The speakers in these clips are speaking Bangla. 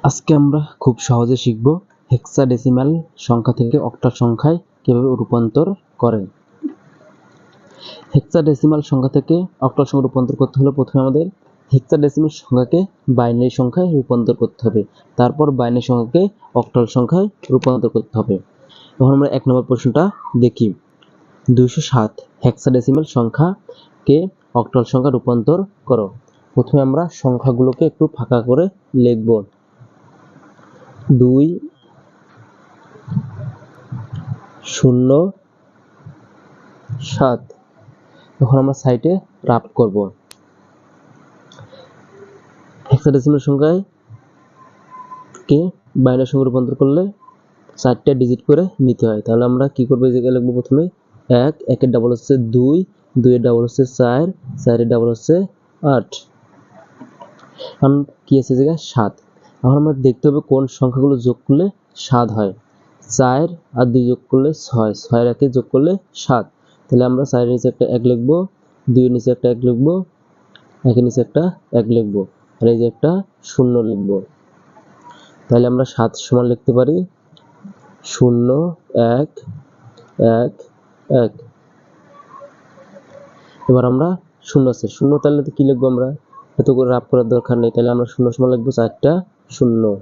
আজকে আমরা খুব সহজে শিখব হেক্সাডেসিমাল সংখ্যা থেকে অক্টাল সংখ্যায় কিভাবে রূপান্তর করে। হেক্সাডেসিমাল সংখ্যা থেকে অক্টাল সংখ্যা রূপান্তর করতে হলে প্রথমে আমাদের হেক্সাডেসিমাল সংখ্যাকে বাইনারি সংখ্যায় রূপান্তর করতে হবে, তারপর বাইনারি সংখ্যাকে অক্টাল সংখ্যায় রূপান্তর করতে হবে। এখন আমরা 1 নম্বর প্রশ্নটা দেখি। 207 হেক্সাডেসিমাল সংখ্যাকে অক্টাল সংখ্যা রূপান্তর করো। প্রথমে আমরা সংখ্যাগুলোকে একটু ফাঁকা করে লিখব। 2 0 7। এখন আমরা সাইডে রাফ করব। হেক্সাডেসিমাল সংখ্যায় কে বাইনারি সংখ্যায় রূপান্তর করলে 4টা ডিজিট করে নিতে হয়। তাহলে আমরা কি করব, এই জায়গায় লিখব প্রথমে 1, 1 এর ডাবল হচ্ছে 2, 2 এর ডাবল হচ্ছে 4, 4 এর ডাবল হচ্ছে 8। এখন কি আছে জায়গায় 7। এখন আমরা দেখতে হবে কোন সংখ্যাগুলো যোগ করলে 7 হয়। 4 আর 2 যোগ করলে 6, 6 আর 1 যোগ করলে 7। তাহলে আমরা 4 এর নিচে একটা 1 লিখব, 2 এর নিচে একটা 1 লিখব, 1 এর নিচে একটা 1 লিখব, আর এই যে একটা 0 লিখব। তাহলে আমরা 7 সমান লিখতে পারি 0 1 1 1। এবার আমরা 0 আছে 0, তাহলে কি লিখবো, আমরা এত করে রাফ করার দরকার নেই। তাহলে আমরা 0 সমান লিখবো 4টা 0।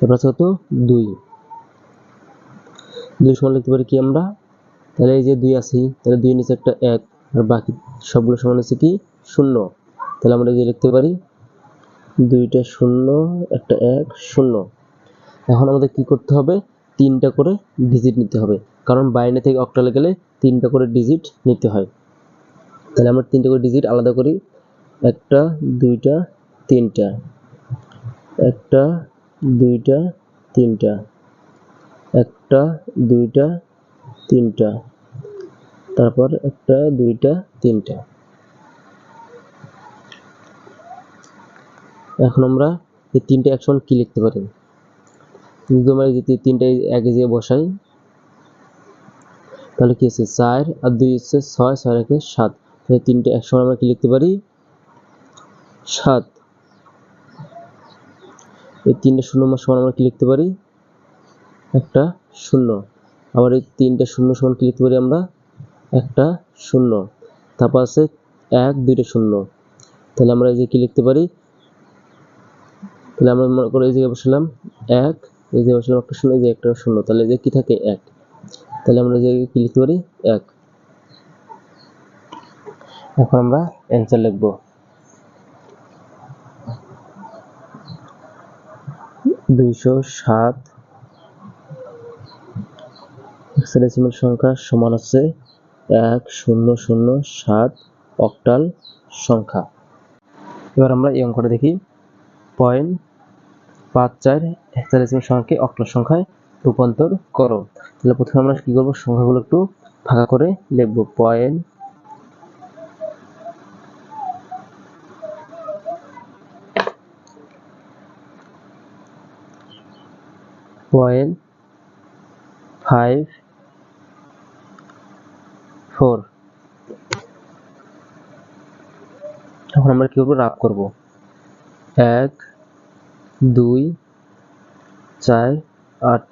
এবার কত 2, 2 সমান লিখতে পারি কি আমরা, তাহলে এই যে 2 আছে, তাহলে 2 এর নিচে একটা 1, আর বাকি সবগুলো সমান হচ্ছে কি 0। তাহলে আমরা এই যে লিখতে পারি 2টা 0 একটা 1 0। এখন আমাদের কি করতে হবে, 3টা করে ডিজিট নিতে হবে, কারণ বাইনারি থেকে অক্টালে গেলে 3টা করে ডিজিট নিতে হয়। তাহলে আমরা 3টা করে ডিজিট আলাদা করি, 1টা 2টা 3টা, 1টা 2টা 3টা, 1টা 2টা 3টা, তারপর 1টা 2টা 3টা। এখন আমরা এই 3টা একসমান কি লিখতে পারি, যদি আমরা এই 3টা এক জায়গায় বসাই তাহলে কি আছে 4 আর 2 হচ্ছে 6, 6 আর 1 7। তাহলে 3টা একসমান আমরা কি লিখতে পারি 7। এই 3টা 0 সমান আমরা কি লিখতে পারি একটা 0। আবার এই 3টা 0 সমান কি লিখতে পারি আমরা একটা 0। তারপর আছে 1 2টা 0। তাহলে আমরা এই যে কি লিখতে পারি, তাহলে আমরা মনে করে এই জায়গায় বসালাম 1, এই যে বসালাম একটা 0, এই যে একটা 0, তাহলে এই যে কি থাকে 1। তাহলে আমরা এই জায়গায় কি লিখতে পারি 1। এখন আমরা অ্যানসার লিখব। 207 হেক্সাডেসিমাল সংখ্যা সমান হচ্ছে 1007 অক্টাল সংখ্যা। এবার আমরা এই অঙ্কটা দেখি। 0.54 হেক্সাডেসিমাল সংখ্যাকে অক্টাল সংখ্যায় রূপান্তর করো। তাহলে প্রথমে আমরা কি করব, সংখ্যাগুলো একটু ভাগ করে লিখব। 0.54। এখন আমরা কি করব, রাফ করব। 1 2 4 8।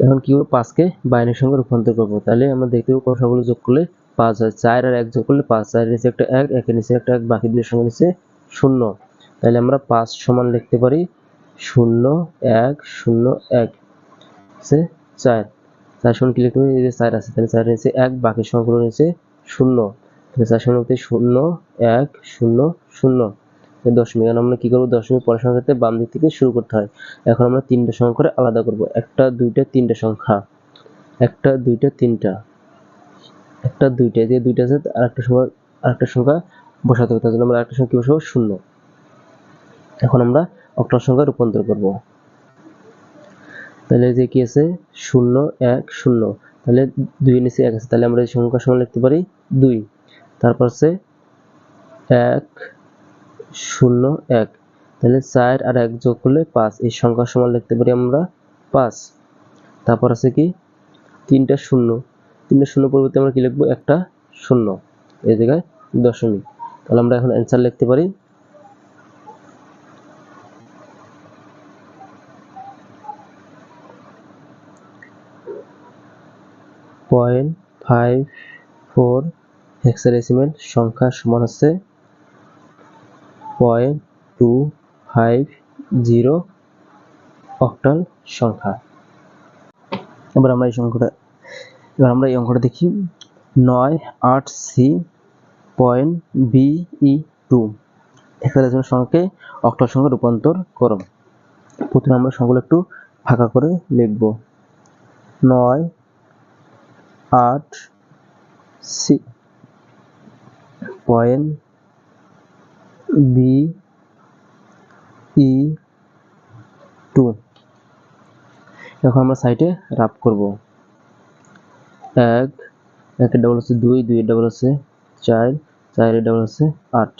এখন কি করব, 5কে বাইনারি সংখ্যায় রূপান্তর করব। তাহলে আমরা দেখতে পাবো সংখ্যাগুলো যোগ করলে 5 হয়। 4 আর 1 যোগ করলে 5, 4 এর নিচে একটা 1, 1 এর নিচে একটা 1, বাকি দুই সংখ্যা নিচে 0। তাহলে আমরা 5 সমান লিখতে পারি 0 1 0 1 আছে 4। 4 সমান কি লিখতে পারি, এই যে 4 আছে, তাহলে 4 এর নিচে 1, বাকি সংখ্যাগুলো নিচে 0। তাহলে 4 সমান লিখতে 0 1 0 0। দশমিক, এখন আমরা কি করব, দশমিক পরের সংখ্যাতে বাম দিক থেকে শুরু করতে হয়। এখন আমরা 3টা সংখ্যা করে আলাদা করব। 1টা 2টা 3টা সংখ্যা, 1টা 2টা 3টা, 1টা 2টা, যে 2টা আছে আরেকটা সংখ্যা বসাতে হবে। তার জন্য আমরা আরেকটা সংখ্যা কি বসাবো 0। এখন আমরা অক্টাল সংখ্যায় রূপান্তর করব। তাহলে যে কি আছে 0 1 0। তাহলে 2 এর নিচে 1 আছে, তাহলে আমরা এই সংখ্যা সমান লিখতে পারি 2। তারপর আছে 1 0 1। তাহলে 4 আর 1 যোগ করলে 5, এই সংখ্যা সমান লিখতে পারি আমরা 5। তারপর আছে কি 3টা 0, 3টা 0 পরিবর্তে আমরা কি লিখবো একটা 0, এই জায়গায় দশমিক। তাহলে আমরা এখন অ্যান্সার লিখতে পারি 0.54 হেক্সাডেসিমেল সংখ্যা সমান হচ্ছে 0.250 অক্টাল সংখ্যা। এবার আমরা এই অঙ্কটা দেখি। 9(8)C.BE2 হেক্সাডেসিমেল সংখ্যাকে অক্টাল সংখ্যায় রূপান্তর করো। প্রথমে আমরা সংখ্যাগুলো একটু ফাঁকা করে লিখব। 9(8)C.BE2 এখন আমরা সাইডে রাব করব। 1 এর ডাবল হচ্ছে 2, 2 এর ডাবল হচ্ছে 4, 4 এর ডাবল হচ্ছে 8।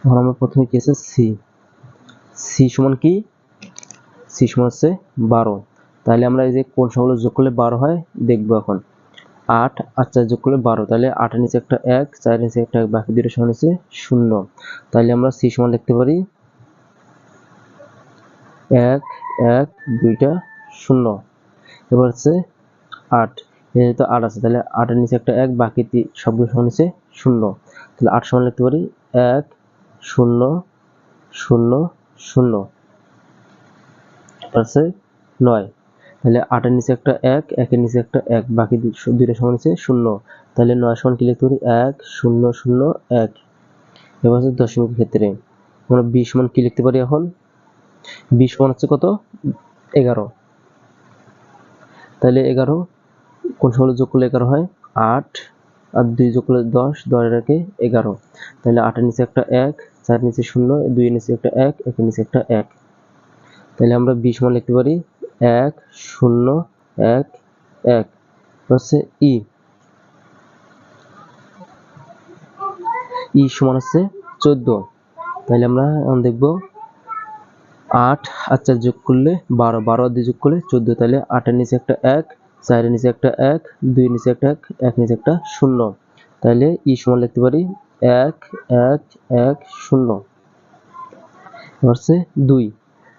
এখন আমরা প্রথমে কি আছে সি সমান কি? সি সমান হচ্ছে 12। তাহলে আমরা এই যে কোন সংখ্যাগুলো যোগ করলে 12 হয় দেখবো এখন। 8 আর 4 যোগ করলে 12, তাহলে 8 এর নিচে একটা 1, 4 এর নিচে একটা 1, বাকি দুটো সমান হচ্ছে 0। তাহলে আমরা সি সমান লিখতে পারি 1 1 2টা 0। এবার হচ্ছে 8, এখানে তো 8 আছে, তাহলে 8 এর নিচে একটা 1, বাকি সবগুলো সমান হচ্ছে 0। তাহলে 8 সমান লিখতে পারি 1 0 0 0। আছে 9, তাহলে 8 এর নিচে একটা 1, 1 এর নিচে একটা 1, বাকি দুইটা সমান হচ্ছে 0। তাহলে 9 সমান কি লিখতে পারি 1 0 0 1। এবার হচ্ছে দশমিক ক্ষেত্রে আমরা 20 সমান কি লিখতে পারি এখন? 20 সমান হচ্ছে কত? 11। তাহলে 11 কোন সংখ্যাগুলো যোগ করলে 11 হয়? 8 আর 2 যোগ করলে 10, 10 এর আগে 11। তাহলে 8 এর নিচে একটা 1, 4 এর নিচে 0, 2 এর নিচে একটা 1, 1 এর নিচে একটা 1। তাহলে আমরা 20 সমান লিখতে পারি 1 0 1 1। হচ্ছে ই সমান হচ্ছে 14। তাহলে আমরা এখন দেখব 8 আর 4 যোগ করলে 12, 12 আর 2 যোগ করলে 14। তাহলে 8 এর নিচে একটা 1, 4 এর নিচে একটা 1, 2 এর নিচে একটা 1, 1 নিচে একটা 0। তাহলে ই সমান লিখতে পারি 1 1 1 0। হচ্ছে 2,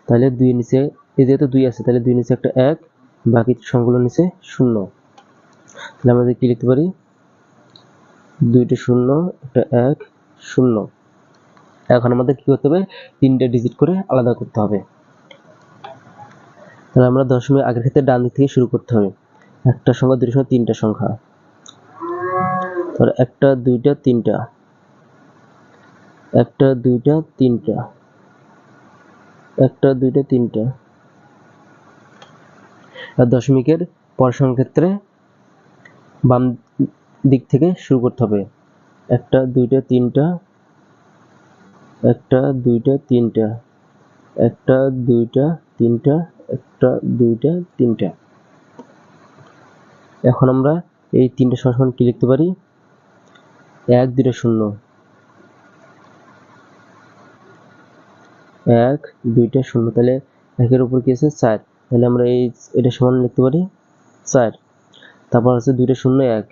তাহলে 2 এর নিচে এই যেহেতু 2 আছে, তাহলে 2 এর নিচে একটা 1, বাকি সংখ্যাগুলোর নিচে 0। তাহলে আমরা কি লিখতে পারি 2টা 0 একটা 1 0। এখন আমাদের কি করতে হবে? 3টা ডিজিট করে আলাদা করতে হবে। তাহলে আমরা দশমিক আগের ক্ষেত্রে ডান দিক থেকে শুরু করতে হবে। একটা সংখ্যা, দুইটা সংখ্যা, তিনটা সংখ্যা। তাহলে 1টা 2টা 3টা, 1টা 2টা 3টা, 1টা 2টা 3টা। আর দশমিকের পরের সংখ্যার ক্ষেত্রে বাম দিক থেকে শুরু করতে হবে। 1টা 2টা 3টা, 1টা 2টা 3টা, 1টা 2টা 3টা, 1টা 2টা 3টা। এখন আমরা এই 3টা সমান কি লিখতে পারি? 1 2টা 0, 1 2টা 0। তাহলে 1 এর উপর কি আছে 4, তাহলে আমরা এটা সমান লিখতে পারি 4। তারপর আছে 2টা 0 1,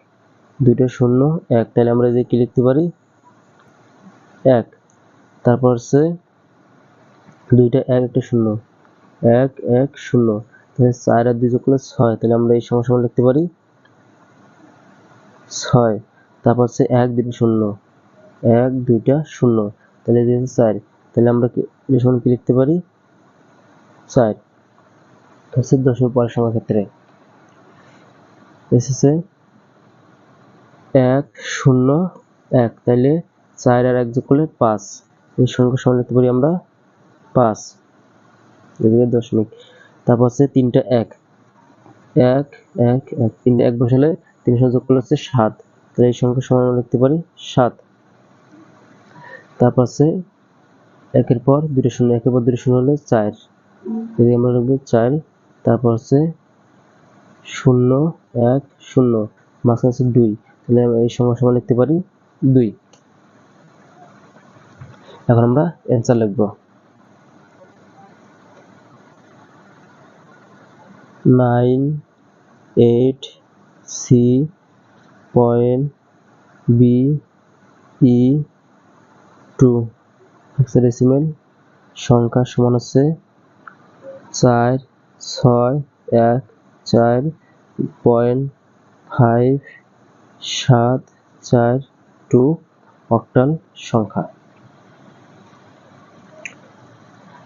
2টা 0 1, তাহলে আমরা এই যে কি লিখতে পারি 1। তারপর আছে 2টা 1 একটা 0, 1 1 0। তাহলে 4 আর 2 যোগ করলে 6, তাহলে আমরা এই সমান লিখতে পারি 6। তারপর আছে 1 2টা 0, 1 2টা 0, তাহলে এই যে 4। তাহলে আমরা এই সমান কি লিখতে পারি 4। হচ্ছে দশমিক পরের সংখ্যার ক্ষেত্রে এসেছে 1 0 1, তাহলে 4 আর 1 যোগ করলে 5। এই সংখ্যা সমান লিখতে পারি আমরা 5। এদিকে দশমিক। তারপর হচ্ছে 3টা 1 1 1 1, 3টা 1 বসালে 3 সঙ্গে যোগ করলে হচ্ছে 7। তাহলে এই সংখ্যা সমান লিখতে পারি 7। তারপর আছে 1 এর পর 2টা 0, 1 এর পর 2টা 0 হলে 4, যদি আমরা লিখব 4। তারপর হচ্ছে 0 1 0, মাঝখানে আছে 2, তাহলে আমরা এই সংখ্যা সমান লিখতে পারি 2। এখন আমরা অ্যান্সার লিখব 9(8)C.BE2 হেক্সাডেসিমেল সংখ্যা সমান হচ্ছে 4 6 1 4 0.5742 অক্টাল সংখ্যা।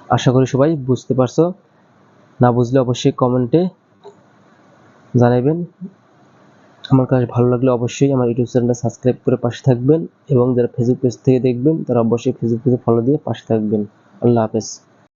আশা করি সবাই বুঝতে পারছো। না বুঝলে অবশ্যই কমেন্টে জানাবেন। আমার কাছে ভালো লাগলে অবশ্যই আমার ইউটিউব চ্যানেলটা সাবস্ক্রাইব করে পাশে থাকবেন এবং যারা ফেসবুক পেজ থেকে দেখবেন তারা অবশ্যই ফেসবুক পেজে ফলো দিয়ে পাশে থাকবেন। আল্লাহ হাফেজ।